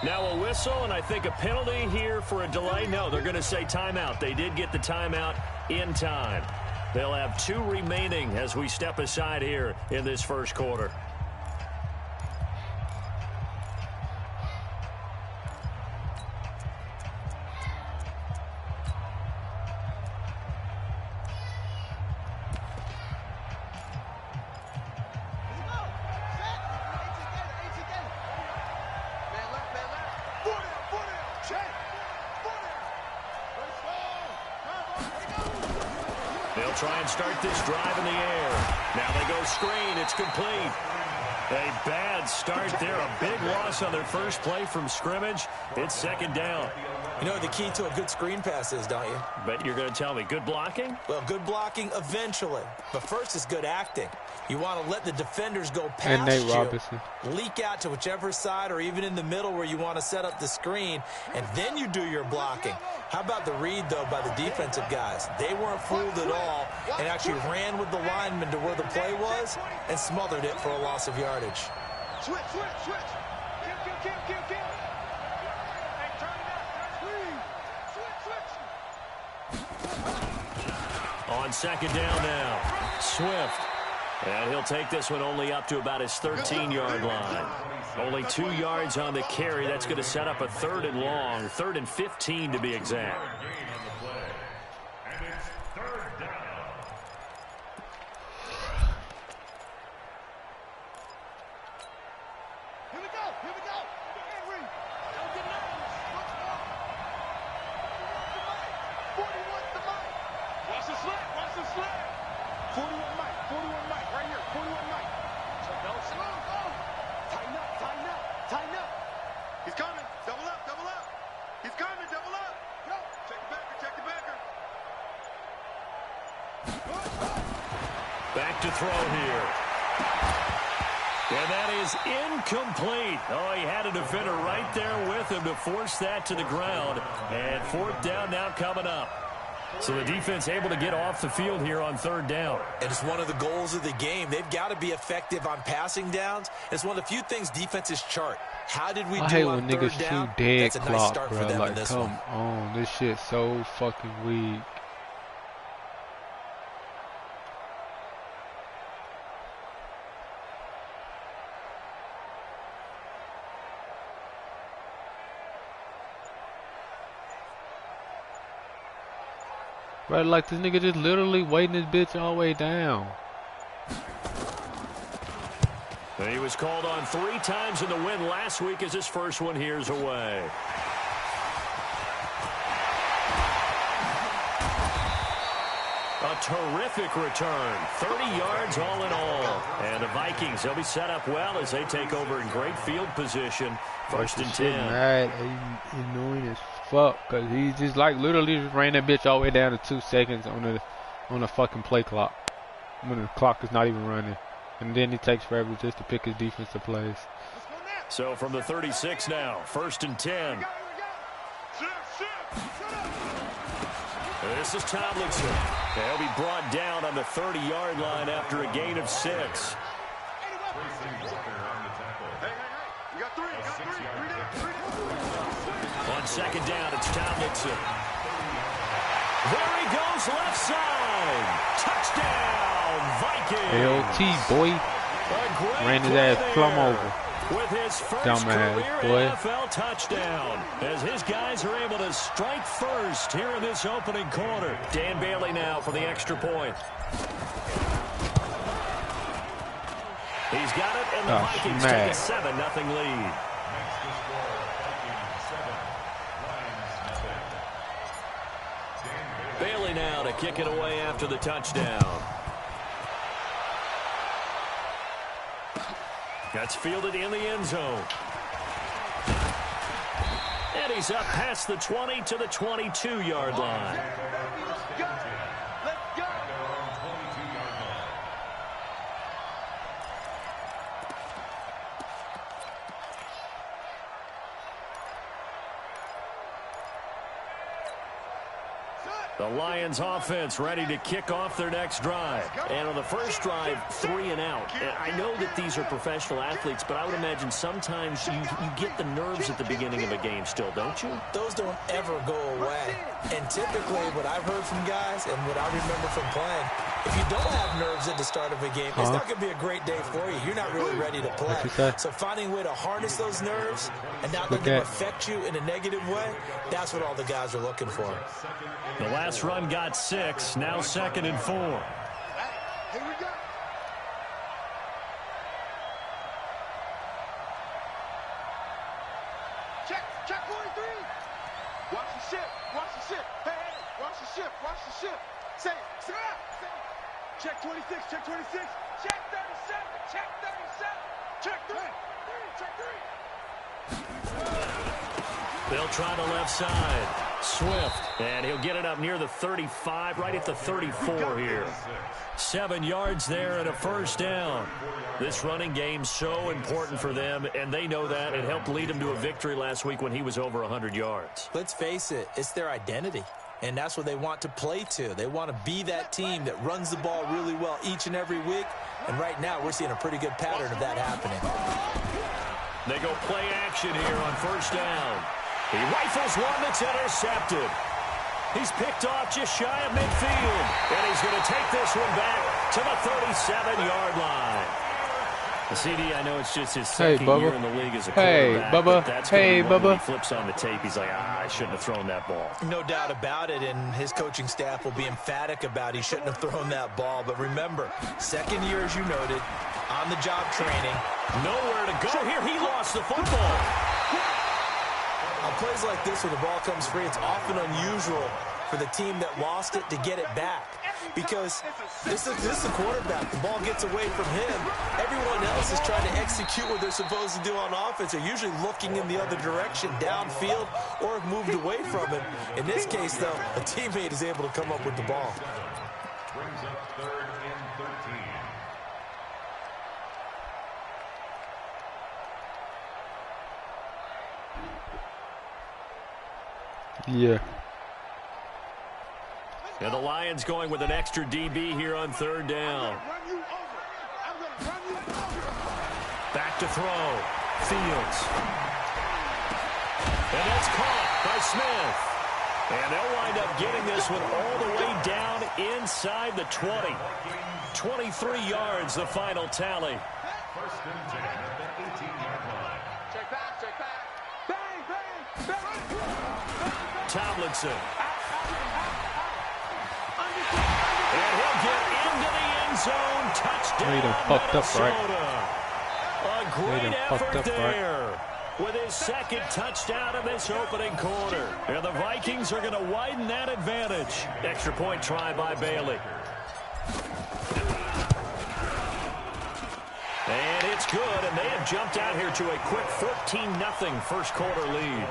Now a whistle, and I think a penalty here for a delay. No, they're going to say timeout. They did get the timeout in time. They'll have 2 remaining as we step aside here in this first quarter. Try and start this drive in the air. Now they go screen. It's complete. A bad start there. A big loss on their first play from scrimmage. It's second down. You know what the key to a good screen pass is, don't you? But you're going to tell me, good blocking? Well, good blocking eventually. But first is good acting. You want to let the defenders go past you, leak out to whichever side or even in the middle where you want to set up the screen, and then you do your blocking. How about the read, though, by the defensive guys? They weren't fooled at all and actually ran with the lineman to where the play was and smothered it for a loss of yardage. Switch. On second down now, Swift. And he'll take this one only up to about his 13-yard line. Only 2 yards on the carry. That's going to set up a 3rd and long, 3rd and 15 to be exact. Back to throw here. And that is incomplete. Oh, he had a defender right there with him to force that to the ground. And 4th down now coming up. So the defense able to get off the field here on 3rd down. And it's one of the goals of the game. They've got to be effective on passing downs. It's one of the few things defenses chart. How did we do on 3rd down? That's a nice start for them in this one. Come on, this shit's so fucking weak. Right, like this nigga just literally waiting his bitch all the way down. He was called on 3 times in the win last week as his first one here's away. A terrific return. 30 yards all in all. And the Vikings, they'll be set up well as they take over in great field position. 1st and 10. Mad, annoying as fuck, because he just like literally just ran that bitch all the way down to 2 seconds on the fucking play clock. When the clock is not even running. And then he takes forever just to pick his defensive plays. So from the 36 now, 1st and 10. This is Tomlinson. He'll be brought down on the 30-yard line after a gain of 6. On second down, it's Tomlinson. There he goes, left side. Touchdown, Vikings. LT, boy. Ran his ass plumb over. With his first dumbass, career NFL touchdown, as his guys are able to strike first here in this opening quarter. Dan Bailey now for the extra point. He's got it, and the Vikings take a 7-0 lead. Bailey now to kick it away after the touchdown. That's fielded in the end zone. And he's up past the 20 to the 22-yard line. The Lions offense ready to kick off their next drive. And on the first drive, 3 and out. And I know that these are professional athletes, but I would imagine sometimes you get the nerves at the beginning of a game still, don't you? Those don't ever go away. And typically what I've heard from guys and what I remember from playing, if you don't have nerves at the start of a game, it's not going to be a great day for you. You're not really ready to play. So finding a way to harness those nerves and not let them affect you in a negative way, that's what all the guys are looking for. The last run got 6, now 2nd and 4. Here we go. Check 43. Watch the ship. Hey, watch the ship. Say it. Check 26. Check 37. Check 3. They'll try the left side. Swift, and he'll get it up near the 35, right at the 34 here. 7 yards there and a first down. This running game so important for them, and they know that. It helped lead them to a victory last week when he was over 100 yards. Let's face it, it's their identity, and that's what they want to play to. They want to be that team that runs the ball really well each and every week, and right now we're seeing a pretty good pattern of that happening. They go play action here on first down. He rifles one that's intercepted. He's picked off just shy of midfield. And he's going to take this one back to the 37-yard line. The CD, I know it's just his second year in the league as a quarterback. But that's when he flips on the tape. He's like, I shouldn't have thrown that ball. No doubt about it, and his coaching staff will be emphatic about he shouldn't have thrown that ball. But remember, second year, as you noted, on-the-job training. Nowhere to go here. He lost the football. On plays like this, when the ball comes free, it's often unusual for the team that lost it to get it back. Because this is the quarterback. The ball gets away from him. Everyone else is trying to execute what they're supposed to do on offense. They're usually looking in the other direction, downfield, or have moved away from him. In this case, though, a teammate is able to come up with the ball. Brings up 3rd and 13. Yeah. And the Lions going with an extra DB here on 3rd down. Back to throw. Fields. And that's caught by Smith. And they'll wind up getting this one all the way down inside the 20. 23 yards, the final tally. First and 10 at the 18-yard line. Check back. Bang. Tomlinson. And he'll get into the end zone. Touchdown, Minnesota. A great effort there with his second touchdown of this opening quarter. And the Vikings are going to widen that advantage. Extra point try by Bailey. And it's good, and they have jumped out here to a quick 14-0 first quarter lead.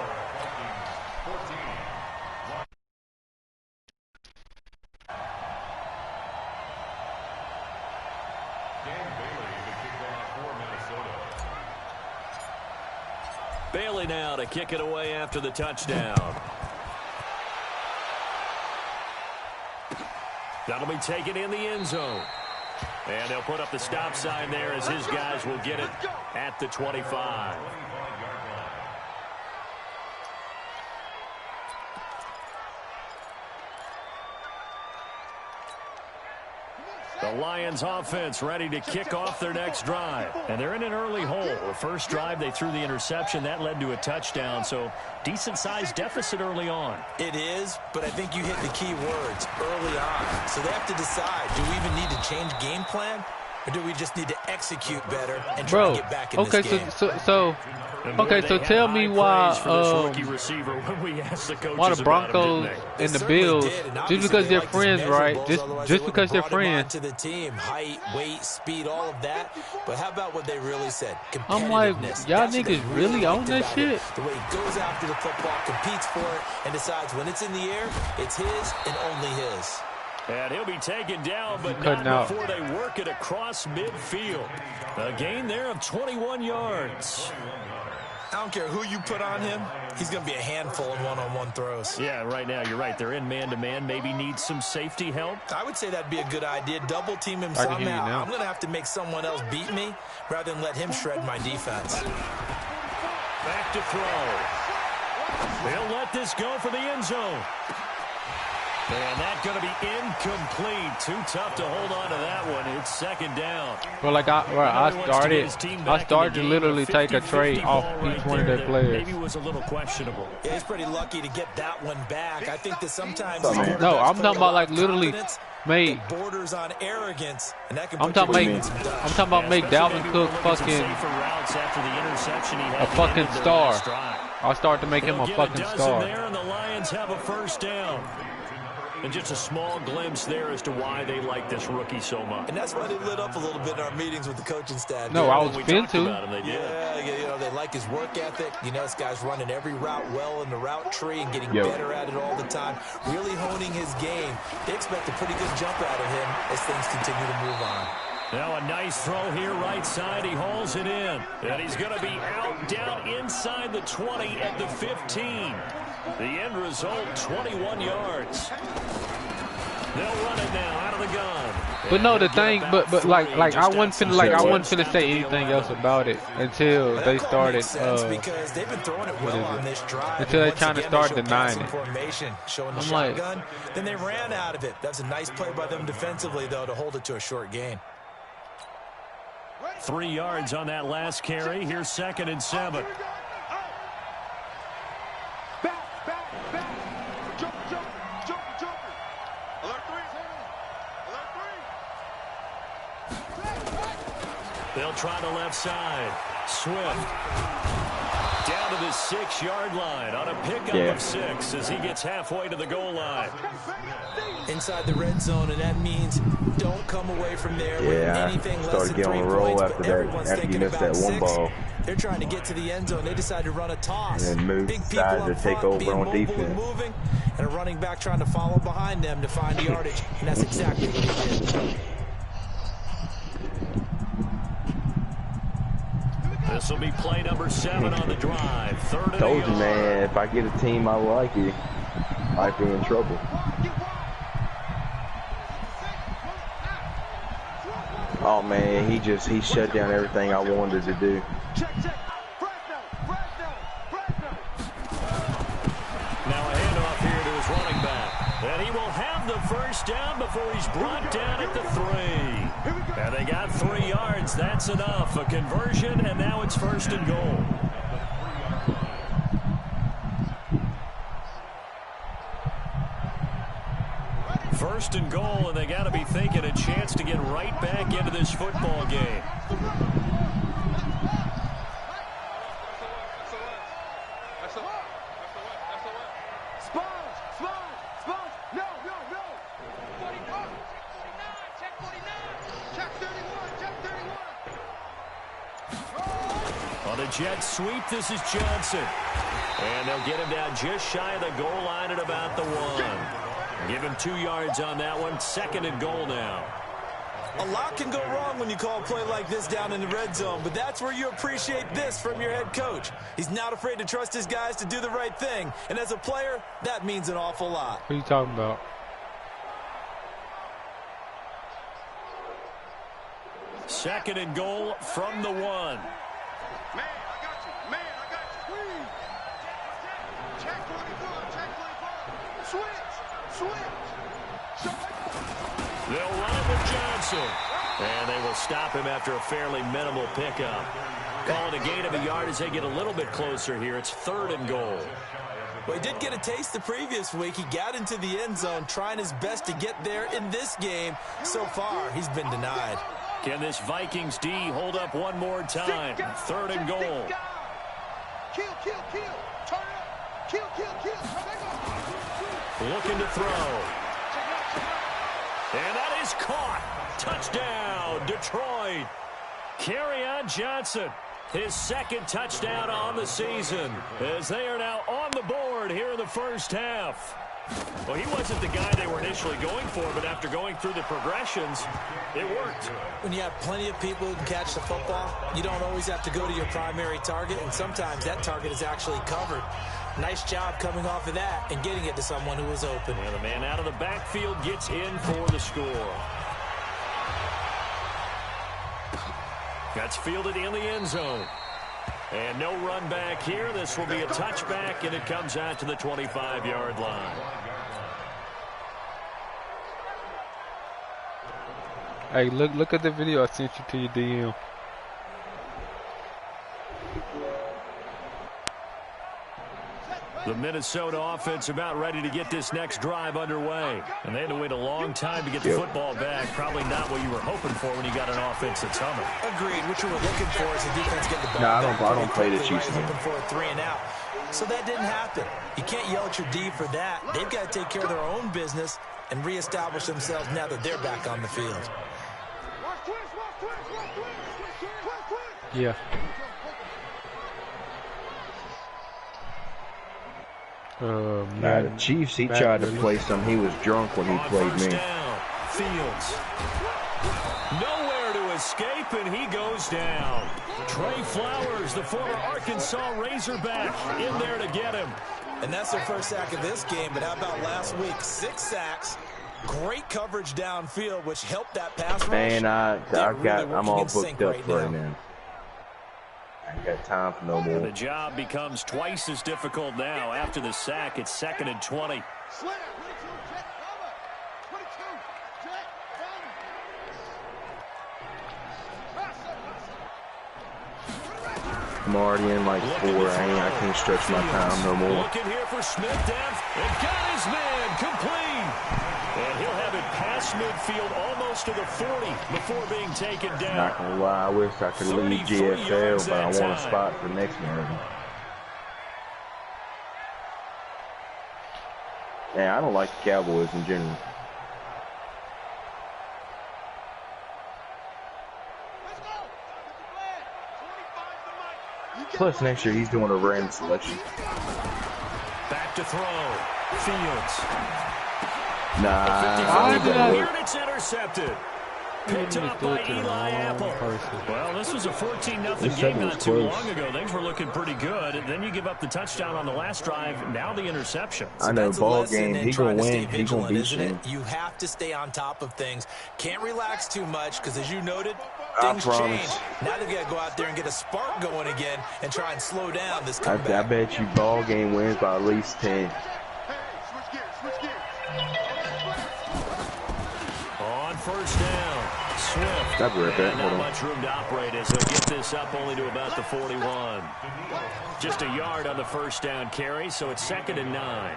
Bailey now to kick it away after the touchdown. That'll be taken in the end zone. And they'll put up the stop sign there as his guys will get it at the 25. The Lions offense ready to kick off their next drive. And they're in an early hole. The first drive, they threw the interception. That led to a touchdown. So decent-sized deficit early on. It is, but I think you hit the key words early on. So they have to decide, do we even need to change game plan? Or do we just need to execute better and try to get back in this game? So tell me why the Broncos and the Bills, just because they're friends, right? Just because they're friends. To the team, height, weight, speed, all of that. But how about what they really said? I'm like, y'all niggas really own that shit? The way he goes after the football, competes for it, and decides when it's in the air, it's his and only his. And he'll be taken down, but not before they work it across midfield. A gain there of 21 yards. I don't care who you put on him. He's going to be a handful in one-on-one throws. Yeah, right now, you're right. They're in man-to-man. Maybe needs some safety help. I would say that'd be a good idea. Double team him somehow. I'm going to have to make someone else beat me rather than let him shred my defense. Back to throw. They'll let this go for the end zone. And that's going to be incomplete. Too tough to hold on to that one. It's second down. Well, like I started to literally take a trade off each one of their players. Maybe it was a little questionable. Yeah, he's pretty lucky to get that one back. I think that sometimes no, I'm talking about like literally made borders on arrogance, and that can I'm talking about make Dalvin Cook fucking a fucking star. I'll start to make him a fucking star. There, and the Lions have a first down. And just a small glimpse there as to why they like this rookie so much. And that's why they lit up a little bit in our meetings with the coaching staff. No, I was been to. Yeah, you know, they like his work ethic. You know, this guy's running every route well in the route tree and getting better at it all the time. Really honing his game. They expect a pretty good jump out of him as things continue to move on. Now a nice throw here right side. He hauls it in. And he's going to be out down inside the 20 at the 15. The end result, 21 yards. They'll run it now out of the gun. But no, the thing, but like I wasn't finna say anything else about it until they started. Because they've been throwing it well on this drive. Until they're trying to start denying it. Showing the shotgun. Then they ran out of it. That's a nice play by them defensively, though, to hold it to a short gain. 3 yards on that last carry. Here's 2nd and 7. They'll try the left side. Swift down to the 6-yard line on a pickup of 6 as he gets halfway to the goal line. Inside the red zone, and that means don't come away from there with anything less than 3 points. But everyone's thinking about 6. They're trying to get to the end zone. They decide to run a toss. And move big people sides up to front, take over being on mobile defense. and moving, and a running back trying to follow behind them to find the yardage, and that's exactly what he did. This will be play number 7 on the drive. 3rd and Told you, man, if I get a team I like it, I might be in trouble. Oh man, he shut down everything I wanted to do. Now a handoff here to his running back. And he will have the first down before he's brought down at the 3. And they got 3 yards. That's enough. A conversion, and now it's 1st and goal. First and goal, and they got to be thinking a chance to get right back into this football game. On a jet sweep, this is Johnson. And they'll get him down just shy of the goal line at about the 1. Give him 2 yards on that one. 2nd and goal now. A lot can go wrong when you call a play like this down in the red zone, but that's where you appreciate this from your head coach. He's not afraid to trust his guys to do the right thing, and as a player, that means an awful lot. What are you talking about? Second and goal from the 1. Man, I got you. Man, I got you. Check 24. Check 24. Switch. They'll run it with Johnson. And they will stop him after a fairly minimal pickup. Calling a gain of a yard as they get a little bit closer here. It's 3rd and goal. Well, he did get a taste the previous week. He got into the end zone trying his best to get there in this game. So far, he's been denied. Can this Vikings D hold up one more time? 3rd and goal. Kill. Turn up. Kill. Looking to throw. And that is caught. Touchdown, Detroit. Kerryon Johnson, his 2nd touchdown on the season, as they are now on the board here in the first half. Well, he wasn't the guy they were initially going for, but after going through the progressions, it worked. When you have plenty of people who can catch the football, you don't always have to go to your primary target, and sometimes that target is actually covered. Nice job coming off of that and getting it to someone who was open. And the man out of the backfield gets in for the score. That's fielded in the end zone. And no run back here. This will be a touchback, and it comes out to the 25-yard line. Hey, look at the video I sent you to your DM. The Minnesota offense about ready to get this next drive underway. And they had to wait a long time to get the football back. Probably not what you were hoping for when you got an offense that's humming. Agreed. What you were looking for is the defense get the ball back. I don't play the Chiefs. Right, looking for a 3-and-out. So that didn't happen. You can't yell at your D for that. They've got to take care of their own business and reestablish themselves now that they're back on the field. Yeah. The Chiefs, he tried to play some. He was drunk when he played me. Down, Fields. Nowhere to escape, and he goes down. Trey Flowers, the former Arkansas Razorback, in there to get him. And that's their first sack of this game, but how about last week? 6 sacks. Great coverage downfield, which helped that pass rush. Man, I'm all booked up right now. I ain't got time for no more. The job becomes twice as difficult now. After the sack, it's 2nd and 20. I'm already in like 4. I can't stretch my time no more. Looking here for Smith depth. And got his man complete. And he'll have it past midfield almost to the 40 before being taken down. Not gonna lie, I wish I could leave GFL, but I want a spot for next one. Yeah, I don't like the Cowboys in general. Plus, next year he's doing a random selection. Back to throw. Fields. Nah. It's intercepted. Picked up by Eli Apple. Well, this was a 14-0 game not too long ago. Things were looking pretty good. And then you give up the touchdown on the last drive. Now the interception. I know, ball game. He's going to win. He's going to beat you. You have to stay on top of things. Can't relax too much because, as you noted, things change. Now they've got to go out there and get a spark going again and try and slow down this comeback. I bet you ball game wins by at least 10. On first down. Swift. Not much room to operate as he'll get this up only to about the 41. Just a yard on the first down carry, so it's 2nd and 9.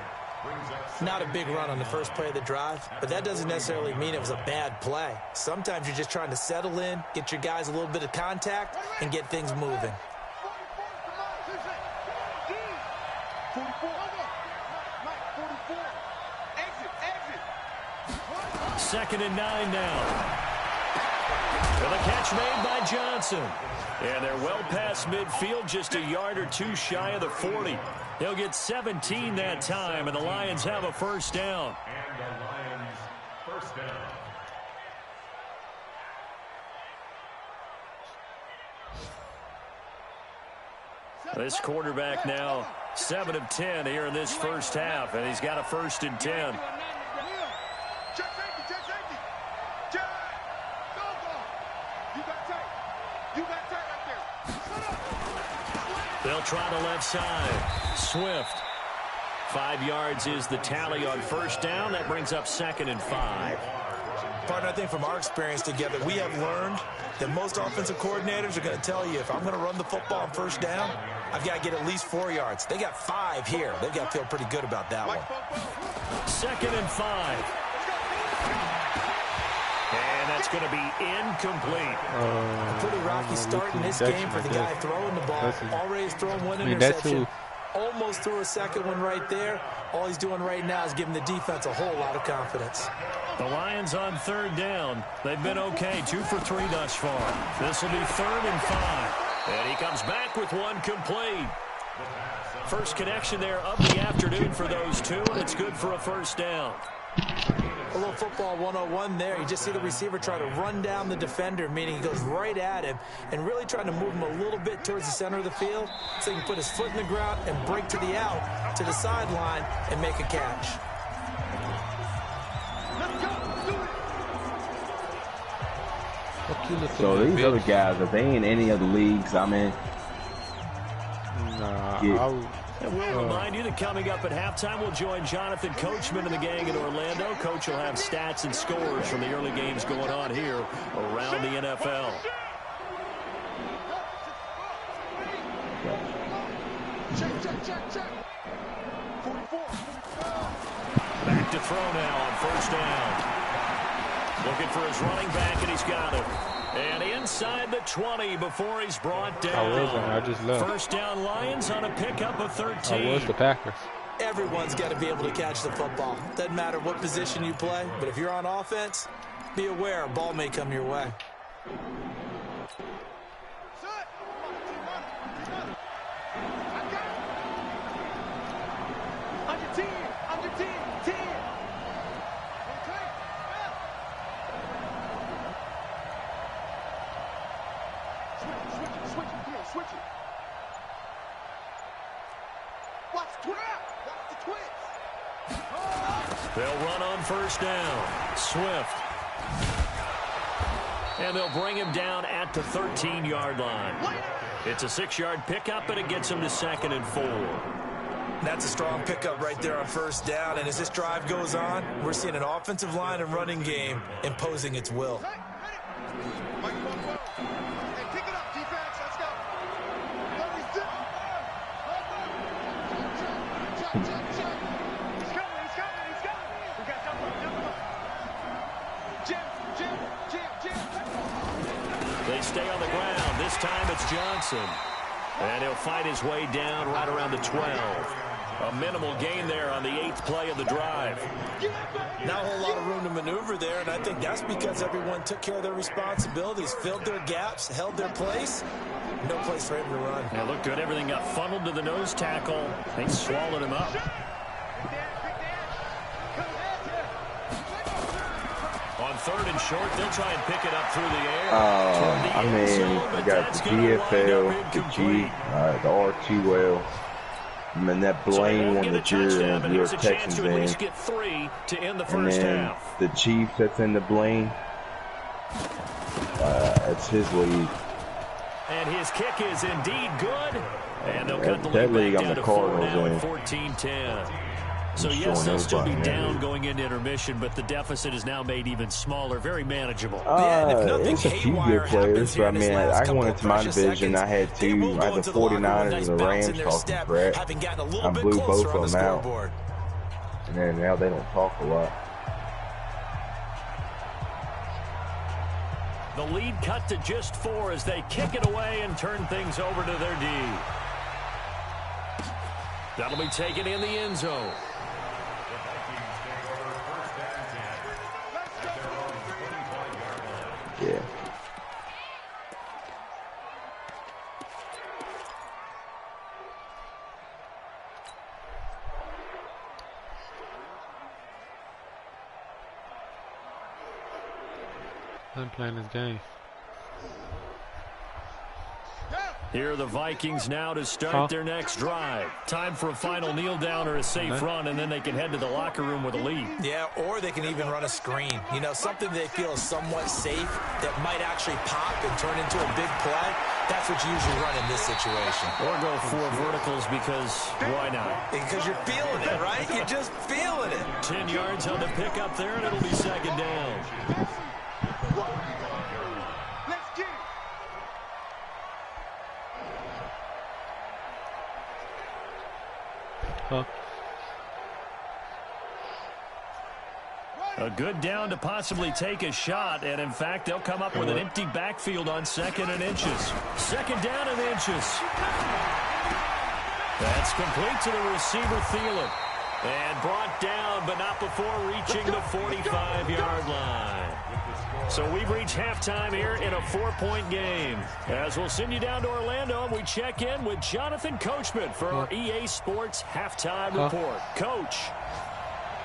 Not a big run on the first play of the drive, but that doesn't necessarily mean it was a bad play. Sometimes you're just trying to settle in, get your guys a little bit of contact, and get things moving. Second and 9 now. And the catch made by Johnson. And they're well past midfield, just a yard or two shy of the 40. They'll get 17 that time, and the Lions have a first down. And the Lions first down. This quarterback now 7 of 10 here in this first half, and he's got a 1st and 10. They'll try the left side. Swift. 5 yards is the tally on first down. That brings up 2nd and 5. Partner, I think from our experience together, we have learned that most offensive coordinators are going to tell you, if I'm going to run the football on first down, I've got to get at least 4 yards. They got 5 here. They've got to feel pretty good about that one. 2nd and 5. And that's going to be incomplete. A pretty rocky start in this game for the guy throwing the ball. Already thrown one interception. Almost threw a second one right there. All he's doing right now is giving the defense a whole lot of confidence. The Lions on 3rd down. They've been okay. 2 for 3 thus far. This will be 3rd and 5. And he comes back with one complete. First connection there of the afternoon for those two, and it's good for a first down. A little football 101 there. You just see the receiver try to run down the defender, meaning he goes right at him and really trying to move him a little bit towards the center of the field so he can put his foot in the ground and break to the out, to the sideline, and make a catch. So these other guys, if they ain't any other leagues I'm in, And we'll remind you that coming up at halftime, we'll join Jonathan Coachman and the gang in Orlando. Coach will have stats and scores from the early games going on here around the NFL. Back to throw now on first down. Looking for his running back, and he's got it. And inside the 20 before he's brought down. I just left. First down Lions on a pickup of 13. I was the Packers. Everyone's got to be able to catch the football. Doesn't matter what position you play, but if you're on offense, be aware a ball may come your way. They'll run on first down. Swift. And they'll bring him down at the 13-yard line. It's a 6-yard pickup, and it gets him to 2nd and 4. That's a strong pickup right there on first down. And as this drive goes on, we're seeing an offensive line and running game imposing its will. They stay on the ground. This time it's Johnson. And he'll fight his way down right around the 12. A minimal gain there on the 8th play of the drive. Not a whole lot of room to maneuver there, and I think that's because everyone took care of their responsibilities, filled their gaps, held their place. No place for him to run. Now look good. Everything got funneled to the nose tackle. They swallowed him up. On 3rd and short, they'll try and pick it up through the air. I mean, we got the DFL, the G, the R2L. I mean, that Blaine one that you're Texans in. And then the Chief that's in the Blaine, it's his league. And his kick is indeed good. And they'll cut the lead back down to 4 now at 14-10. So, yes, they'll still be down going into intermission, but the deficit is now made even smaller, very manageable. It's a few good players, but I mean, I went into my division. I had the 49ers and the Rams talking crap. I blew both of them out. And then now they don't talk a lot. The lead cut to just 4 as they kick it away and turn things over to their D. That'll be taken in the end zone. Yeah. I'm playing this game. Here are the Vikings now to start their next drive. Time for a final kneel down or a safe run, and then they can head to the locker room with a lead. Yeah, or they can even run a screen. You know, something they feel is somewhat safe that might actually pop and turn into a big play. That's what you usually run in this situation. Or go 4 verticals because why not? Because you're feeling it, right? You're just feeling it. 10 yards on the pickup there, and it'll be 2nd down. A good down to possibly take a shot, and in fact, they'll come up with an empty backfield on 2nd and inches. 2nd down and inches. That's complete to the receiver, Thielen. And brought down, but not before reaching the 45-yard line. So we've reached halftime here in a 4-point game. As we'll send you down to Orlando, and we check in with Jonathan Coachman for our EA Sports Halftime Report. Coach,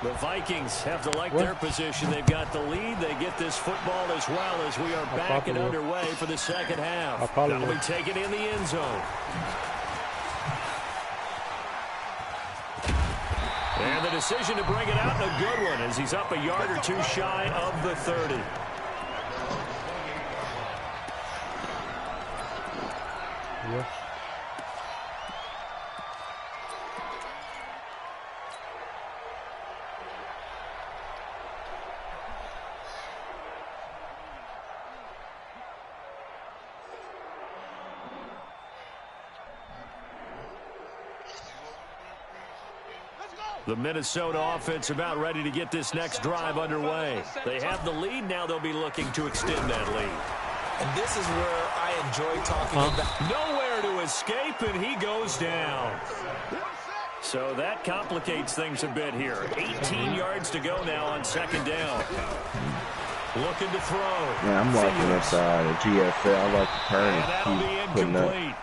the Vikings have to like their position. They've got the lead. They get this football as well as we are back and underway for the second half. That'll be taken in the end zone. And the decision to bring it out, and a good one, as he's up a yard or two shy of the 30. Yeah. The Minnesota offense about ready to get this next drive underway. They have the lead. Now they'll be looking to extend that lead. And this is where I enjoy talking about. Nowhere to escape, and he goes down. So that complicates things a bit here. 18 yards to go now on second down. Looking to throw. Yeah, I'm liking this GFL. I like the turn. And that'll be incomplete.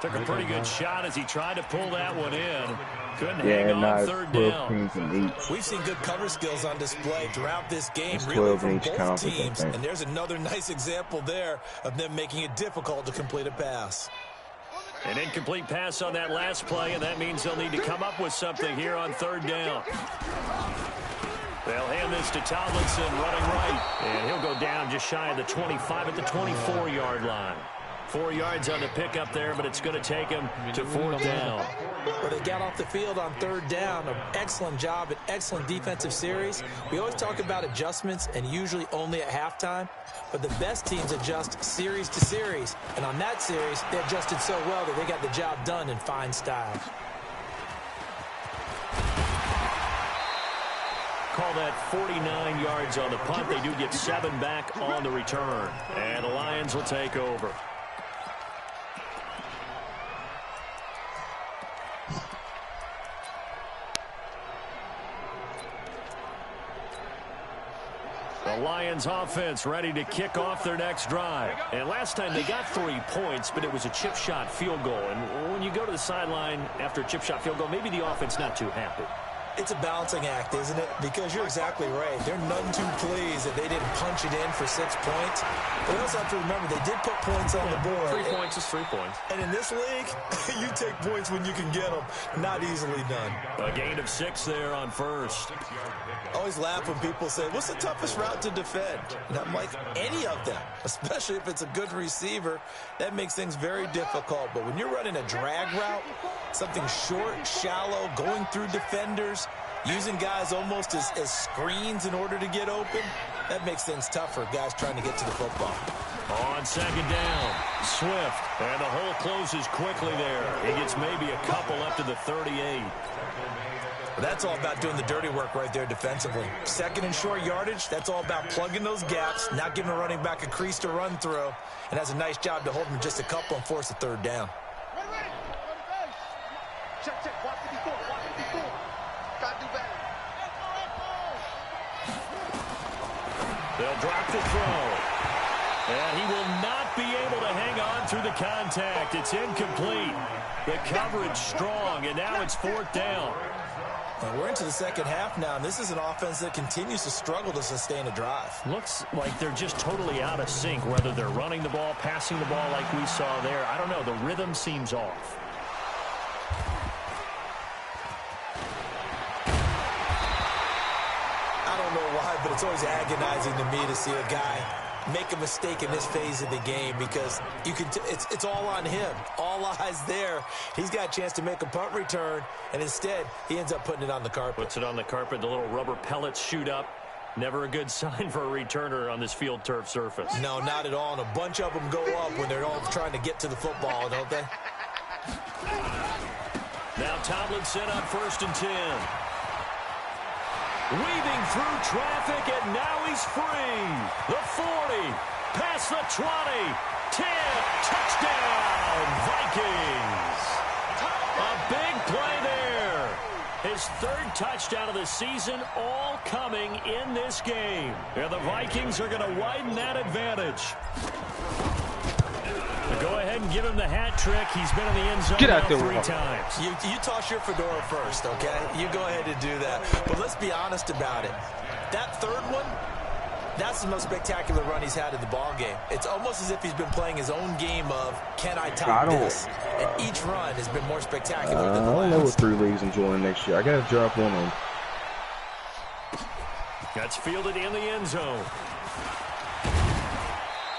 Took a pretty good shot as he tried to pull that one in. Couldn't hang on third down. We've seen good cover skills on display throughout this game, really, from both teams. And there's another nice example there of them making it difficult to complete a pass. An incomplete pass on that last play, and that means they'll need to come up with something here on third down. They'll hand this to Tomlinson running right. And he'll go down just shy of the 25 at the 24-yard line. 4 yards on the pickup there, but it's going to take him to fourth down. But they got off the field on third down. An excellent job, an excellent defensive series. We always talk about adjustments, and usually only at halftime. But the best teams adjust series to series. And on that series, they adjusted so well that they got the job done in fine style. Call that 49 yards on the punt. They do get 7 back on the return. And the Lions will take over. The Lions offense ready to kick off their next drive. And last time they got 3 points, but it was a chip shot field goal. And when you go to the sideline after a chip shot field goal, maybe the offense not too happy. It's a balancing act, isn't it? Because you're exactly right. They're none too pleased that they didn't punch it in for 6 points. But you also have to remember they did put points on the board. 3 points is 3 points. And in this league, you take points when you can get them. Not easily done. A gain of 6 there on first. I always laugh when people say, what's the toughest route to defend? And I'm like, any of them, especially if it's a good receiver. That makes things very difficult. But when you're running a drag route, something short, shallow, going through defenders, using guys almost as screens in order to get open, that makes things tough for guys trying to get to the football. On second down, Swift, and the hole closes quickly there. He gets maybe a couple up to the 38. That's all about doing the dirty work right there defensively. Second and short yardage, that's all about plugging those gaps, not giving a running back a crease to run through, and has a nice job to hold him just a couple and force a third down. They'll drop the throw. And he will not be able to hang on through the contact. It's incomplete. The coverage strong, and now it's fourth down. Well, we're into the second half now, and this is an offense that continues to struggle to sustain a drive. Looks like they're just totally out of sync, whether they're running the ball, passing the ball like we saw there. I don't know. The rhythm seems off. I don't know why, but it's always agonizing to me to see a guy make a mistake in this phase of the game, because you can it's all on him. All eyes there. He's got a chance to make a punt return, and instead he ends up putting it on the carpet. Puts it on the carpet. The little rubber pellets shoot up. Never a good sign for a returner on this field turf surface. No, not at all. And a bunch of them go up when they're all trying to get to the football, don't they? Now Tomlinson on 1st and 10. Weaving through traffic, and now he's free. The 40, past the 20, 10, touchdown, Vikings. A big play there. His his 3rd touchdown of the season, all coming in this game. And the Vikings are going to widen that advantage. Go ahead and give him the hat trick. He's been in the end zone now 3 times. You toss your fedora first, okay? You go ahead and do that. But let's be honest about it. That 3rd one, that's the most spectacular run he's had in the ball game. It's almost as if he's been playing his own game of, can I top this? And each run has been more spectacular than the last. I don't know what 3 leagues I'm joining next year. I got to drop one on. That's fielded in the end zone.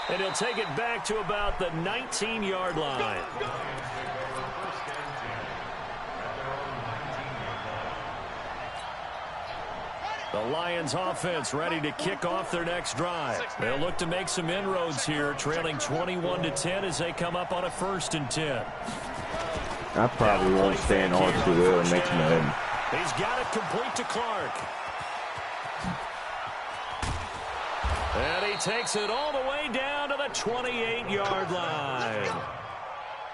And he'll take it back to about the 19-yard line. The Lions offense ready to kick off their next drive. They'll look to make some inroads here, trailing 21-10 as they come up on a 1st and 10. I probably won't stand R2L and make some of them. He's got it complete to Clark. And he takes it all the way down to the 28-yard line.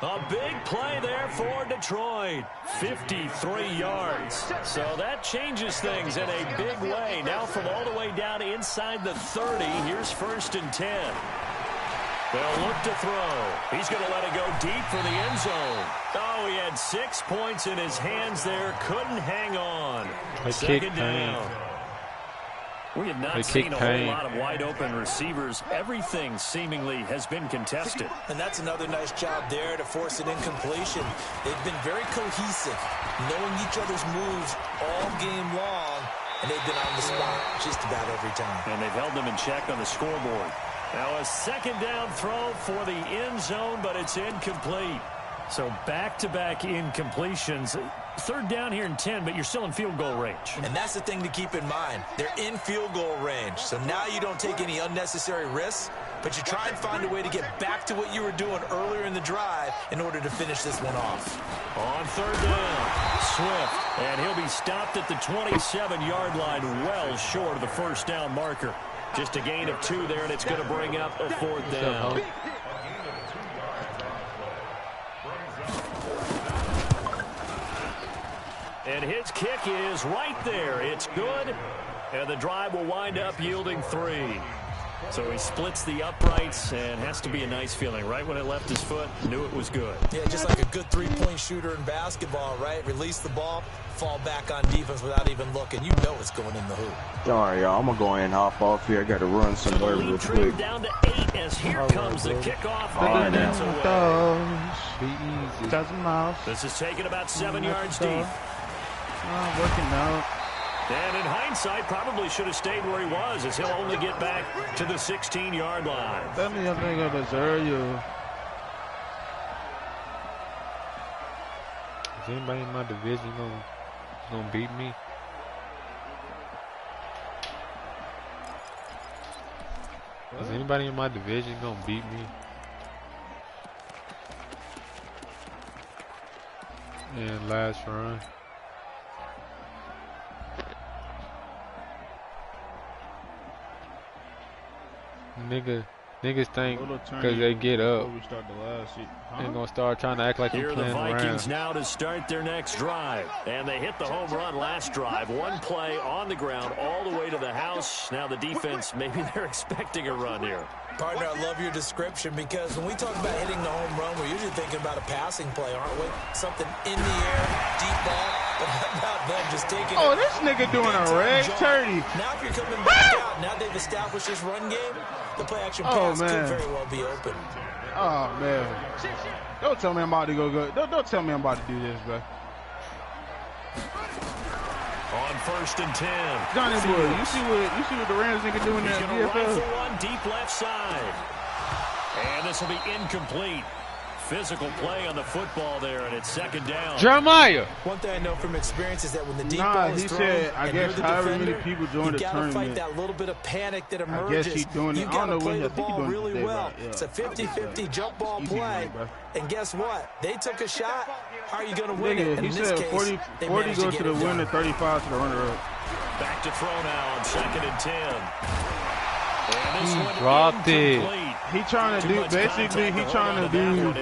A big play there for Detroit. 53 yards. So that changes things in a big way. Now from all the way down inside the 30, here's 1st and 10. They'll look to throw. He's going to let it go deep for the end zone. Oh, he had 6 points in his hands there. Couldn't hang on. 2nd down. We have not seen a whole lot of wide-open receivers. Everything seemingly has been contested. And that's another nice job there to force an incompletion. They've been very cohesive, knowing each other's moves all game long, and they've been on the spot just about every time. And they've held them in check on the scoreboard. Now a 2nd down throw for the end zone, but it's incomplete. So back-to-back incompletions. 3rd down here and 10, but you're still in field goal range. And that's the thing to keep in mind. They're in field goal range. So now you don't take any unnecessary risks, but you try and find a way to get back to what you were doing earlier in the drive in order to finish this one off. On 3rd down, Swift. And he'll be stopped at the 27-yard line, well short of the 1st down marker. Just a gain of 2 there, and it's going to bring up a 4th down. And his kick is right there. It's good. And the drive will wind up yielding 3. So he splits the uprights, and has to be a nice feeling. Right when it left his foot, knew it was good. Yeah, just like a good 3-point shooter in basketball, right? Release the ball, fall back on defense without even looking. You know it's going in the hoop. All right, y'all. I'm going to go ahead and hop off here. I got to run somewhere real quick. Down to 8 as here comes the kickoff. All right, now. This is taken about 7 yards deep. Working out. And in hindsight, probably should have stayed where he was, as he'll only get back to the 16-yard line. That means I think I deserve you. Is anybody in my division gonna beat me? Is anybody in my division gonna beat me? And last run. Niggas think because they get up, they're gonna start trying to act like Here you're are the playing Vikings around. now to start their next drive. And they hit the home run last drive. One play on the ground all the way to the house. Now the defense, maybe they're expecting a run here. Partner, I love your description, because when we talk about hitting the home run, we're usually thinking about a passing play, aren't we? Something in the air, deep ball. But how about them just taking it? Oh, this nigga doing a red turdy. Now if you're coming back out, now they've established this run game, the play-action pass could very well be open. Oh, man. Don't tell me I'm about to go good. Don't tell me I'm about to do this, bro. On 1st and 10. Johnny boy, you see what the Rams nigga doing in He's that going to rifle DFL? one deep left side. And this will be incomplete. Physical play on the football there, and it's 2nd down. Jeremiah. One thing I know from experience is that when the deep ball is thrown, said, I and guess you're the however defender, many people join the you gotta tournament. fight that little bit of panic that I emerges. guess he's doing it. You I don't gotta know play when the I think he ball doing it really today, well. but, yeah. It's a 50-50 jump ball Easy, play. bro. And guess what? They took a shot. How are you going to win it? Nigga, And he in this said case, 40 they goes managed to get the it winner, done. 35 to the runner-up. Back to throw now on 2nd and 10. And this one dropped it. incomplete. He trying to do basically. He trying to do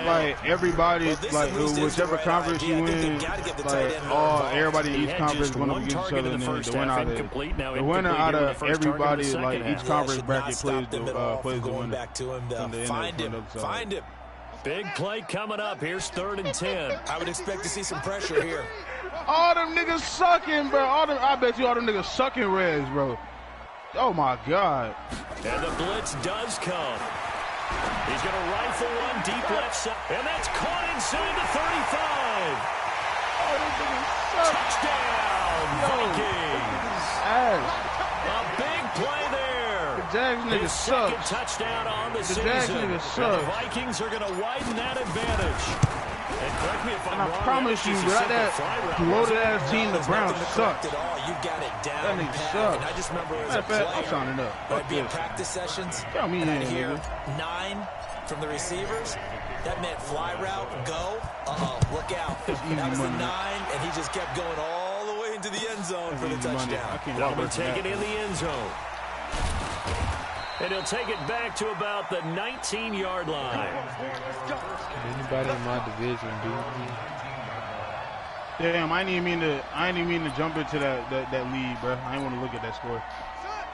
like everybody, like whichever conference you win, like everybody in each conference is going to against each other, and then the winner out of everybody, like each conference bracket plays the winner. Find him. Big play coming up. Here's 3rd and 10. I would expect to see some pressure here. All them niggas sucking, bro. I bet you all them niggas sucking Reds, bro. Oh, my God. And the blitz does come. He's going to rifle one deep left side. And that's caught inside the 35. Oh, this nigga sucks. Touchdown, Vikings. A big play there. The Jags nigga sucks. Second touchdown on the season. Jags nigga sucks. The Vikings are going to widen that advantage. And correct me if I'm wrong. I promise you, bro, that loaded-ass team, the Browns suck. You got it down. That nigga sucks. I just remember as a player, I'm signing up. I'd be in practice sessions, and I'd hear 9 from the receivers. That meant fly route, go. Look out. That was the 9, and he just kept going all the way into the end zone for the touchdown. They'll be taking in the end zone. And he'll take it back to about the 19-yard line. Anybody in my division beat me? Damn, I didn't even mean to jump into that lead, bro. I didn't want to look at that score.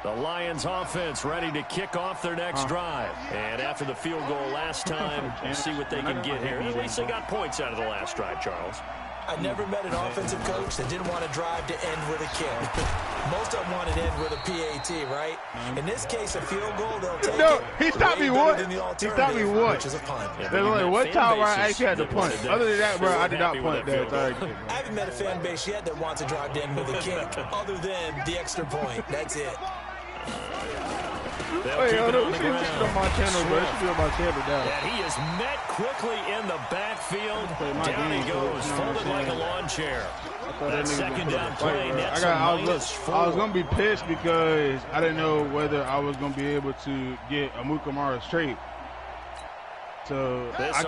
The Lions offense ready to kick off their next drive. And after the field goal last time, we'll see what they can get here. At least they got points out of the last drive, Charles. I never met an offensive coach that didn't want to drive to end with a kick. Most of them wanted to end with a PAT, right? In this case, a field goal, they'll take it. He stopped me what? He stopped me what? Which is a punt. There's only one time where I actually had to punt. Other than that, bro, I did not punt that. I haven't met a fan base yet that wants to drive to end with a kick, other than the extra point. That's it. Hey, yo, we should on my channel, bro. It should be on my channel down. And he is met quickly in the backfield. Down he goes, folded like a lawn chair. That second down play, Nets I was going to be pissed because I didn't know whether I was going to be able to get Amukamara straight. So, I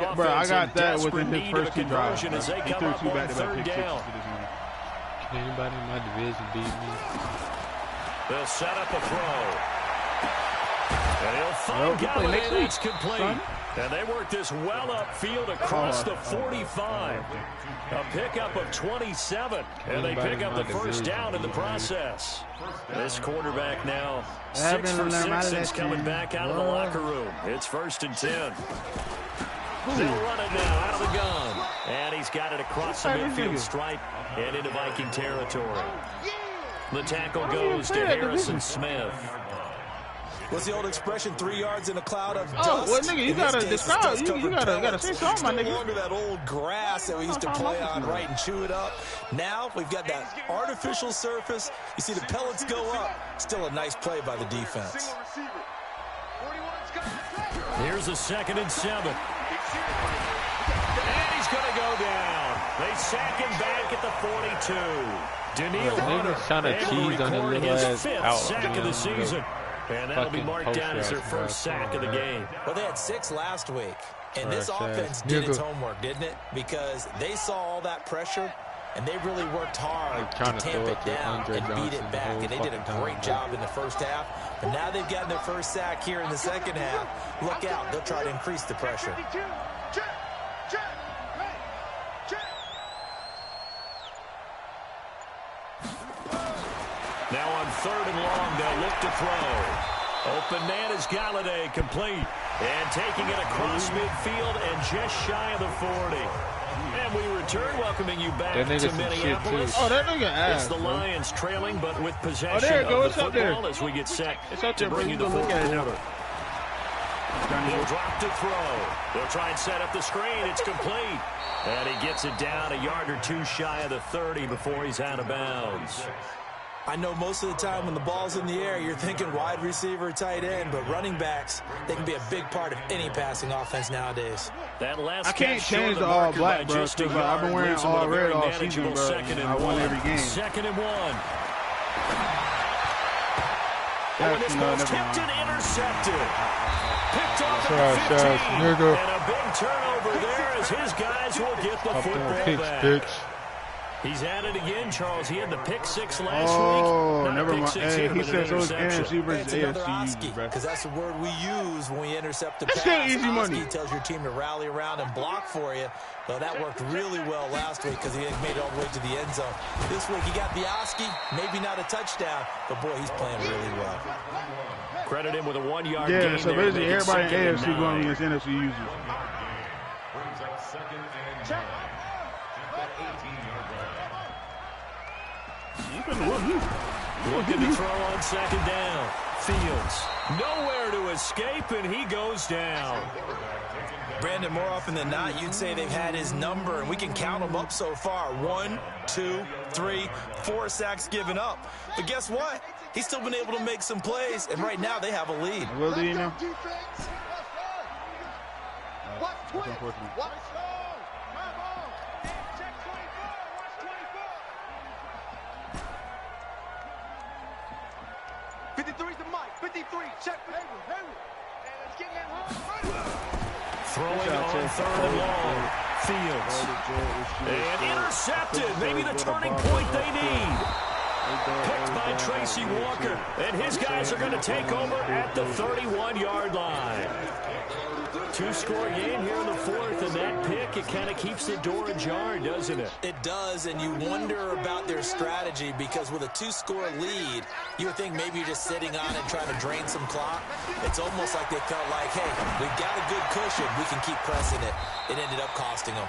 got that within his first 2 drives. He threw 2 back-to-back pick sixes for this one. Can anybody in my division beat me? They'll set up a throw. And he'll find Galladay. It's complete. And they work this well upfield across the 45. A pickup of 27. And they pick up the first down in the process. This quarterback now 6 for 6 since coming back out of the locker room. It's 1st and 10. They'll run it now out of the gun. And he's got it across the midfield stripe and into Viking territory. The tackle goes to Harrison Smith. What's the old expression? 3 yards in a cloud of dust. Oh, well, nigga, you gotta describe. You gotta say something, my nigga. No longer that old grass that we used to play on, right, and chew it up. Now we've got that artificial surface. You see the pellets go up. Still a nice play by the defense. Here's a 2nd and 7. And he's going to go down. They sack him back at the 42. Daniil Hunter trying to cheese on his 5th sack of the season. And that'll be marked down as their first sack of the game. Well, they had 6 last week. And this offense did its homework, didn't it? Because they saw all that pressure, and they really worked hard to tamp it down and beat it back. And they did a great job in the first half. But now they've gotten their first sack here in the second half. Look out. They'll try to increase the pressure. Now on 3rd and long, they'll look to throw. Open man is Galladay, complete. And taking it across midfield and just shy of the 40. And we return, welcoming you back to Minneapolis. Oh, that nigga ass. It's the Lions trailing, but with possession there it goes. of the football as we get set to bring you the fourth quarter. He'll drop to throw. They'll try and set up the screen. It's complete. And he gets it down a yard or 2 shy of the 30 before he's out of bounds. I know most of the time when the ball's in the air, you're thinking wide receiver, tight end, but running backs, they can be a big part of any passing offense nowadays. That last I can't change the all black, bro, because I've been wearing all red all season, bro. I won every game. 2nd and 1. That's tipped and intercepted. Picked off at the 15. And a big turnover there as his guys will get the football back. He's at it again, Charles. He had the pick 6 last week. Oh, never mind. Hey, he said so it's NFC versus AFC, because that's the word we use when we intercept the pass. Easy money. He tells your team to rally around and block for you. Well, that worked really well last week because he made it all the way to the end zone. This week he got the Oski, maybe not a touchdown, but boy, he's playing really well. Credit him with a 1-yard gain. Yeah, so basically everybody in AFC going against NFC users. Brings up 2nd and 9. Looking to throw on 2nd down. Fields nowhere to escape, and he goes down. Brandon, more often than not, you'd say they've had his number, and we can count them up so far. 1, 2, 3, 4 sacks given up. But guess what? He's still been able to make some plays, and right now they have a lead. Will do, you know? Watch 20. Watch 53's the mic. 53. Check Hayward. And it's getting that hard. Throwing on 3rd and long. Fields. And intercepted. Maybe the turning point they need. Picked by Tracy Walker. And his guys are going to take over at the 31-yard line. 2-score game here in the 4th, and that pick, it kind of keeps the door ajar, doesn't it? It does, and you wonder about their strategy because with a 2-score lead, you would think maybe you're just sitting on and trying to drain some clock. It's almost like they felt like, hey, we've got a good cushion. We can keep pressing it. It ended up costing them.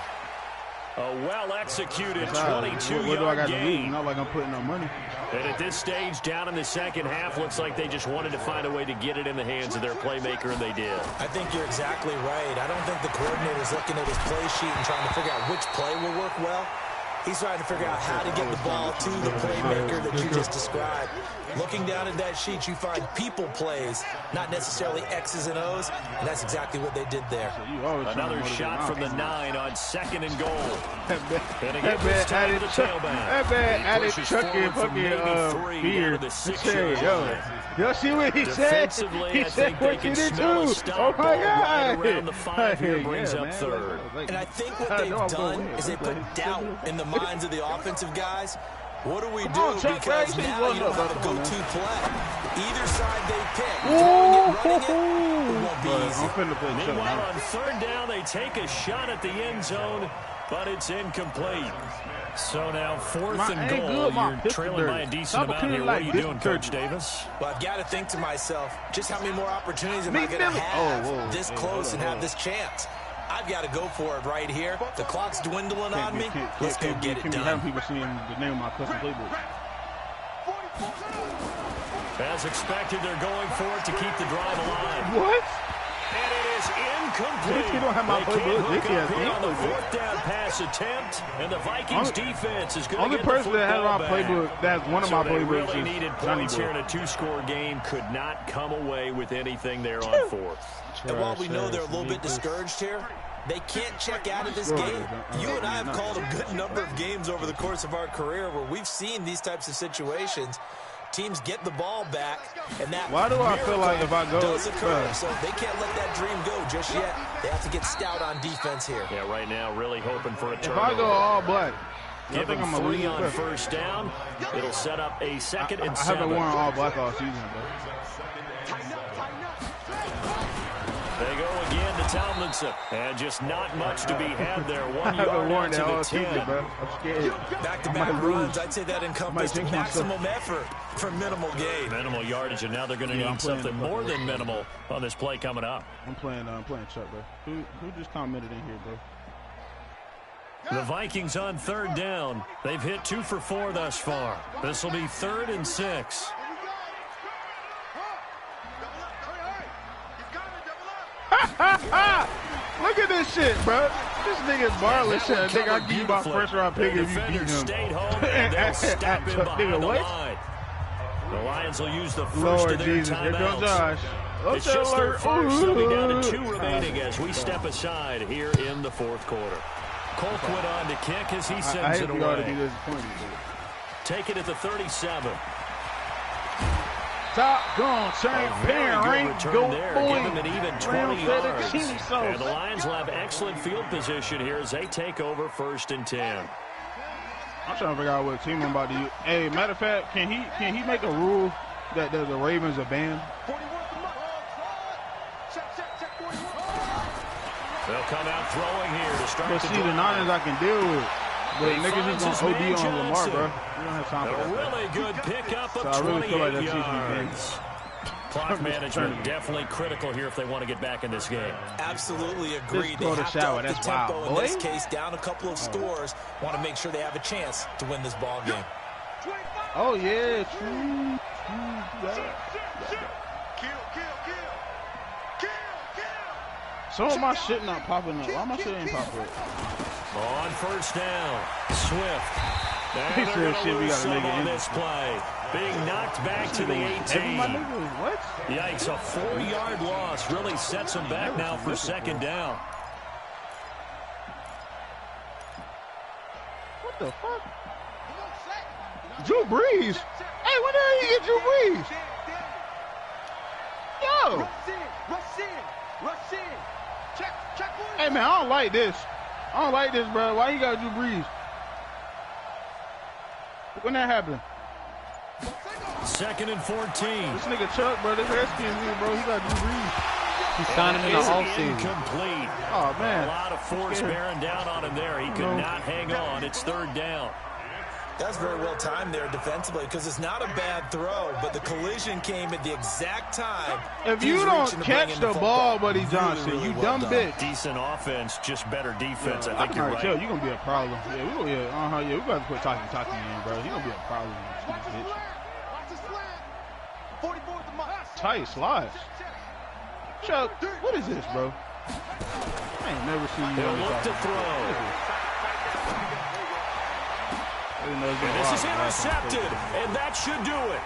A well-executed 22-yard gain. Not like I'm putting no money. And at this stage, down in the 2nd half, looks like they just wanted to find a way to get it in the hands of their playmaker, and they did. I think you're exactly right. I don't think the coordinator's looking at his play sheet and trying to figure out which play will work well. He's trying to figure out how to get the ball to the playmaker that you just described. Looking down at that sheet, you find people plays, not necessarily X's and O's, and that's exactly what they did there. Another shot from the 9 on 2nd and goal. And again, this time to the tailback. That man added Chucky fucking beard. Y'all see what he said? He said what you did too. Oh my God. Around the 5 here brings up 3rd. And I think what they've done is they put doubt in the minds of the offensive guys. What do we do? Because now you don't have a go-to play. Either side they pick, throwing it, running it won't be easy. Meanwhile, on 3rd down, they take a shot at the end zone, but it's incomplete. So now 4th and goal. You're trailing by a decent amount here. What are you doing, Coach Davis? Well, I've got to think to myself, just how many more opportunities am I going to have this close and have this chance? I've got to go for it right here. The clock's dwindling on me. Let's go get it done. People seeing the name of my custom playbook. As expected, they're going for it to keep the drive alive. What? And it is incomplete. They don't have my playbook. They on the 4th down pass attempt, and the Vikings defense is going to get the person that had my playbook, that's one of my playbooks. Really needed points here in a 2-score game. Could not come away with anything there on 4th. And while we know they're a little bit discouraged here, they can't check out of this game. You and I have called a good number of games over the course of our career where we've seen these types of situations. Teams get the ball back, and that why do I feel like if I go does occur, so they can't let that dream go just yet. They have to get stout on defense here. Yeah, right now, really hoping for a turnover. If I go all black, give him 3 on 1st down. It'll set up a 2nd and 7. I haven't worn all black all season, bro. They go again to Tomlinson. And just not much to be had there. 1 yard out to the 10. Bro. I'm scared. Back-to-back runs, I'd say that encompassed maximum effort for minimal gain. Minimal yardage, and now they're going to need something more than minimal on this play coming up. I'm playing Chuck, bro. Who just commented in here, bro? The Vikings on 3rd down. They've hit 2 for 4 thus far. This will be 3rd and 6. Look at this shit, bro. This nigga's Barley shit. I think I'll give you my first round pick if you beat him. Stayed home and they'll stop him behind the line. The Lions will use the first of their timeouts. It's just their first. They'll be down to 2 remaining as we step aside here in the 4th quarter. Colquitt on to kick as he sends it away. Take it at the 37. Top gun, champagne, go there. Give him an even 20 yards. And the Lions will have excellent field position here as they take over 1st and 10. I'm trying to figure out what team I'm about to use. Hey, matter of fact, can he make a rule that the Ravens are banned? They'll come out throwing here to start. But see, the Niners I can deal with. But niggas just gonna OD on Lamar, bro. We don't have time for that. A really good pickup of so I really feel like 28 that yards. Clock management definitely critical here if they want to get back in this game. Absolutely agreed. They have to up the tempo in this case, down a couple of scores. Want to make sure they have a chance to win this ball game. Oh yeah, true. Some of my shit not popping up. Why my shit ain't popping up? On first down, Swift. He said shit we gotta make it on this play. Being knocked back to the 18. What? Yikes, a 4-yard loss really sets them back now for second down. What the fuck? Drew Brees? Hey, when did he get Drew Brees? Yo! Hey, man, I don't like this. I don't like this, bro. Why you got Drew Brees? When that happened? 2nd and 14. This nigga Chuck, bro, this Redskins dude, bro, he got Drew Brees. He signed him in the offseason. Incomplete. Oh, man. A lot of force bearing down on him there. He could not hang on. It's 3rd down. That's very well timed there defensively because it's not a bad throw, but the collision came at the exact time. If you don't catch the ball, Buddy Johnson, you dumb bitch. Decent offense, just better defense. I think you're right. You're going to be a problem. Yeah, we got to put Taki in, bro. You're going to be a problem. Bitch. Tight slides. Chuck, what is this, bro? I ain't never seen you. They'll look to throw. And this is intercepted, and that should do it.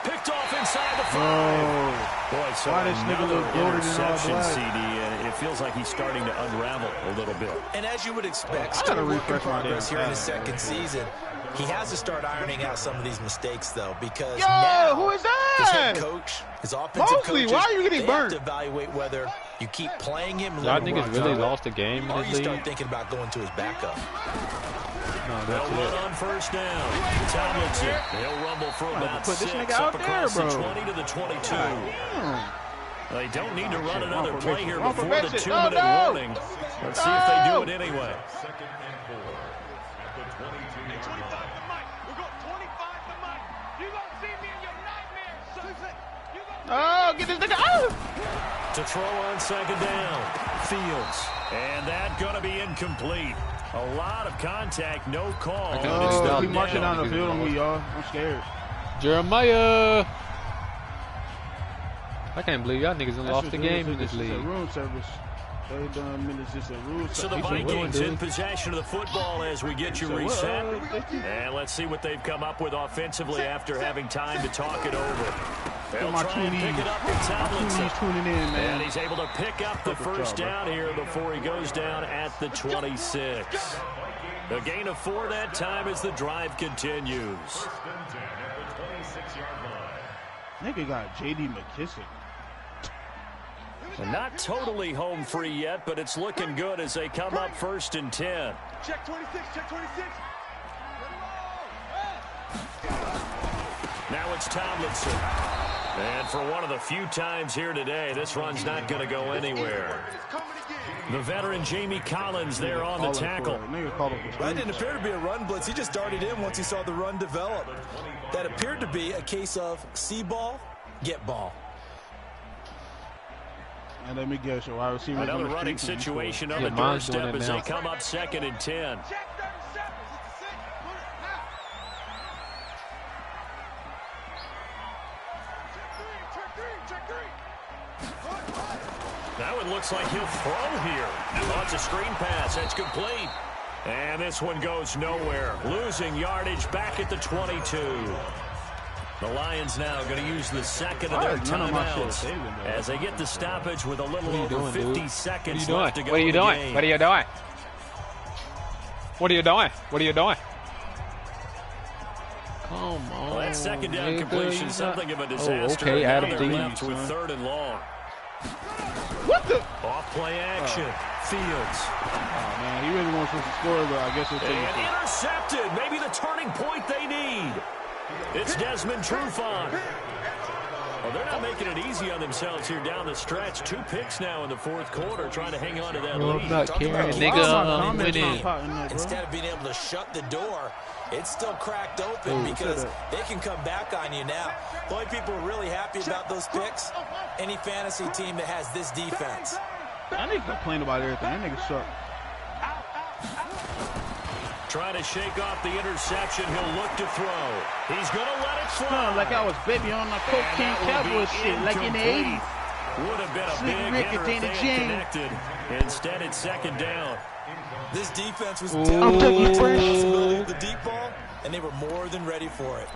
Picked off inside the 5. Boy, so another interception, CD, and it feels like he's starting to unravel a little bit. And as you would expect, still work in progress here in his second season. He has to start ironing out some of these mistakes, though, because now who is that? his head coach, his offensive coaches, why are you getting burnt? Have to evaluate whether you keep playing him. I think it's really lost a game in or this you start league. thinking about going to his backup. No, they'll run on first down. Tomlinson, he'll rumble for about 6 up across the 20 to the 22. They don't need to run another play here before the 2-minute warning. Let's see if they do it anyway. Oh, get this nigga out! To throw on 2nd down, Fields. And that going to be incomplete. A lot of contact, no call. Oh, he marching down the field on me, y'all. I'm scared. Jeremiah! I can't believe y'all niggas done lost the game in this league. Room service. So the Vikings in possession of the football as we get you reset. And let's see what they've come up with offensively after having time to talk it over. They'll try and pick it up with Tomlinson. And he's able to pick up the first down here before he goes down at the 26. A gain of 4 that time as the drive continues. Nigga got J.D. McKissick. And not totally home free yet, but it's looking good as they come up 1st and 10. Check 26, check 26. Now it's Tomlinson. And for one of the few times here today, this run's not going to go anywhere. The veteran Jamie Collins there on the tackle. That didn't appear to be a run blitz. He just darted in once he saw the run develop. That appeared to be a case of see ball, get ball. And let me guess, your wide receiver. Another running situation on the doorstep as they come up 2nd and 10. Now it looks like he'll throw here. Oh, it's a screen pass. That's complete. And this one goes nowhere. Losing yardage back at the 22. The Lions now going to use the second of their timeouts as they get the stoppage with a little over 50 seconds left to go. What are you doing? What are you doing? What are you doing? What are you doing? Come on. Well, that 2nd down completion, something of a disaster. Okay, Now they're left with 3rd and long. What the? Off play action. Fields. Oh, man, he really wants us to score, but I guess we'll take it. Intercepted. Maybe the turning point they need. It's Desmond Trufant. Well, they're not making it easy on themselves here down the stretch. 2 picks now in the 4th quarter, trying to hang on to that lead. I'm not caring, nigga. Winning. Instead of being able to shut the door, it's still cracked open because they can come back on you now. The only people who are really happy about those picks, any fantasy team that has this defense. That nigga complain about everything. That nigga suck. Trying to shake off the interception. He'll look to throw. He's going to let it fly. Like I was baby on my cocaine cowboy shit, like in the 80s. Would have been a big hitter if they had connected. Instead, it's 2nd down. This defense was definitely responsibility of the deep ball, and they were more than ready for it.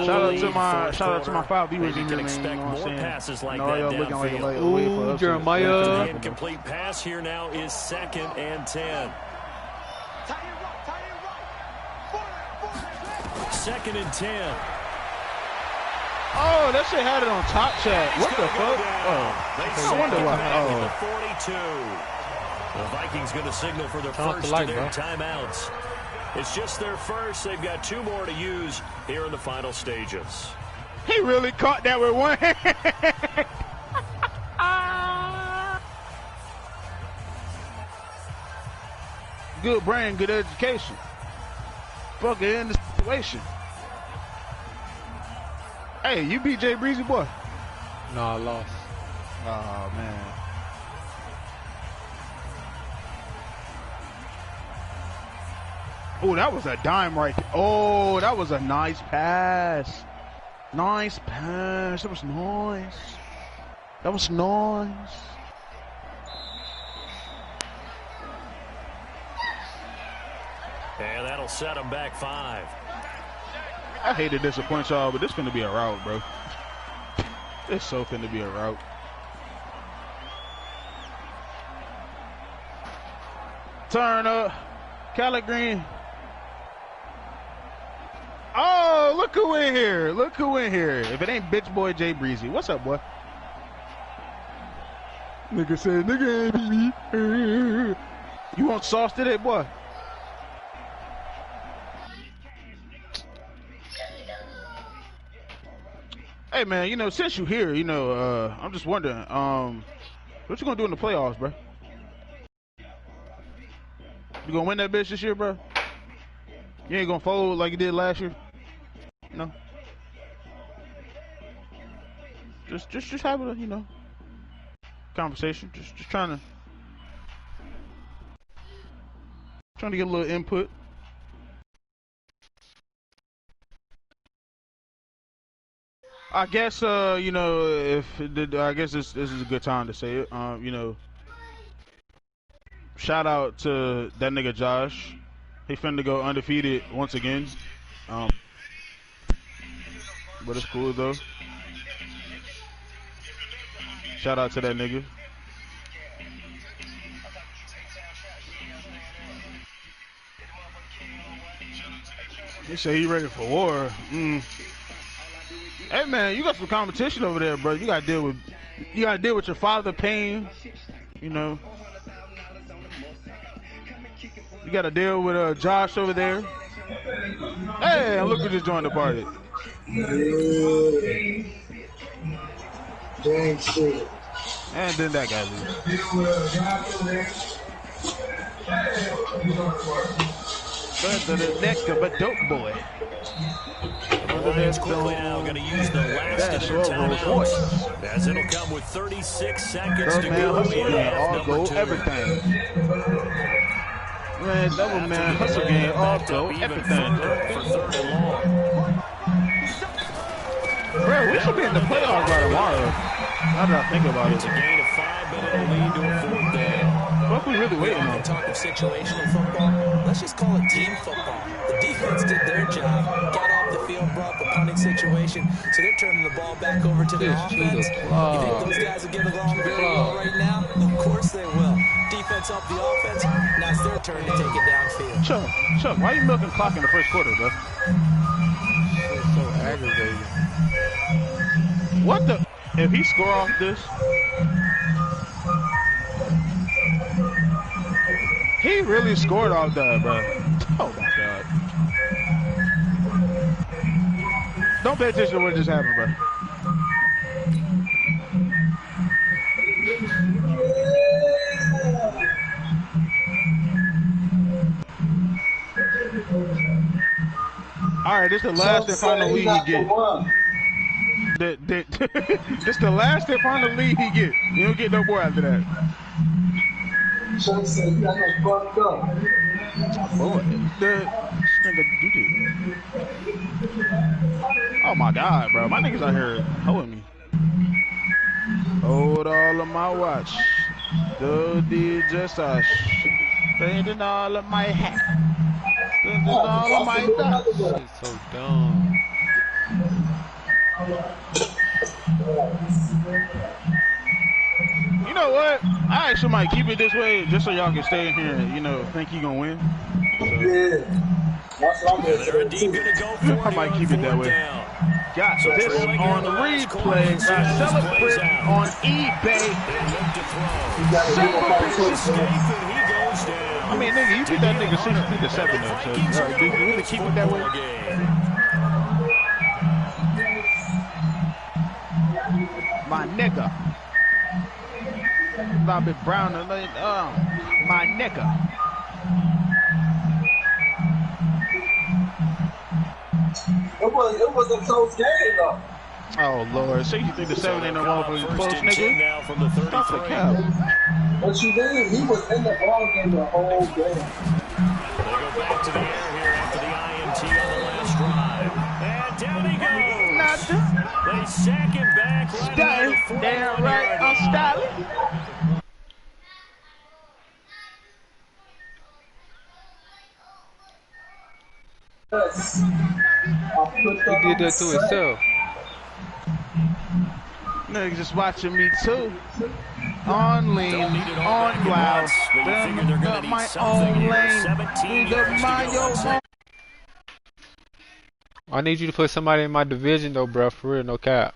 Shout out to my 5 viewers. You can expect more passes like that downfield. Ooh, Jeremiah. The incomplete pass here now is 2nd and 10. 2nd and 10. Oh, that shit had it on top chat. What the fuck? Oh, I wonder why. The Vikings going to signal for their first of their timeouts. It's just their first. They've got 2 more to use here in the final stages. He really caught that with one hand. Good brain, good education. Fucking in the situation. Hey, you beat Jay Breezy, boy? No, I lost. Oh, man. Oh, that was a dime right there. Oh, that was a nice pass. Nice pass. That was nice. That was nice. And that'll set him back 5. I hate to disappoint y'all, but this is going to be a route, bro. It's so finna be a route. Turn up. Cali Green. Oh, look who in here. Look who in here. If it ain't bitch boy Jay Breezy. What's up, boy? Nigga said, nigga ain't beat me. You want sauce today, boy? Hey, man, you know, since you're here, you know, I'm just wondering, what you gonna do in the playoffs, bro? You gonna win that bitch this year, bro? You ain't gonna fold like you did last year? No? Just having a, you know, conversation. Just trying to get a little input. I guess, you know, I guess this is a good time to say it. You know, shout out to that nigga Josh. He finna go undefeated once again. But it's cool though. Shout out to that nigga. He say he ready for war. Hey man, you got some competition over there, bro. You gotta deal with your father pain. You know. You gotta deal with Josh over there. Hey, look who just joined the party. Dang shit. And then that guy leaves. To the neck of a dope boy. Lions quickly now going to use the last of their timeouts, as it'll come with 36 seconds to go in half number 2. Everything. Man, double man, hustle game, all go, everything. For 3rd and long. Bro, we should be in the playoffs by tomorrow. How did I think about it? It's a gain of 5, but it'll lead to a 4th down. What we really waiting on? Talk of situational football. Let's just call it team football. The defense did their job, got off the field, brought the punting situation, so they're turning the ball back over to the offense. You think those guys will get along very well right now? Of course they will. Defense helped the offense. Now it's their turn to take it downfield. Chuck, why are you milking clock in the first quarter, bro? It's so aggravating. What the? If he score off this, He really scored off that, bro. Oh my god. Don't pay attention to what just happened, bro. All right, this is the last and final lead he get. This the last and final lead he get. You don't get no more after that. Boy, this nigga do this. Oh my god, bro. My niggas out here holding me. Hold all of my watch. Do the just us. Spending all of my hat. Spending all of my dots. This is so dumb. You know what? I actually might keep it this way just so y'all can stay in here and, you know, think you gonna win. So. Yeah. That's what I'm They're indeed going to go for I might keep it that way. Got this on replay. Sell it on eBay. I mean, nigga, you beat that nigga 62-7 though. So, do you really keep it that way? My nigga. Bobby Brown, my nigga. It was a close game though. Oh Lord, so you think the 7 ain't no motherfucking close, nigga? Now from the 33. Stop the cap. But you did. He was in the ball game the whole game. They go back to the air here after the INT on the last drive. And down he goes. They sack him back right at the 41 Damn right, I'm styling. Yes. He did that to himself. Niggas just watching me too. On lean, on wow. Got my own lane. I need you to put somebody in my division though, bro. For real, no cap.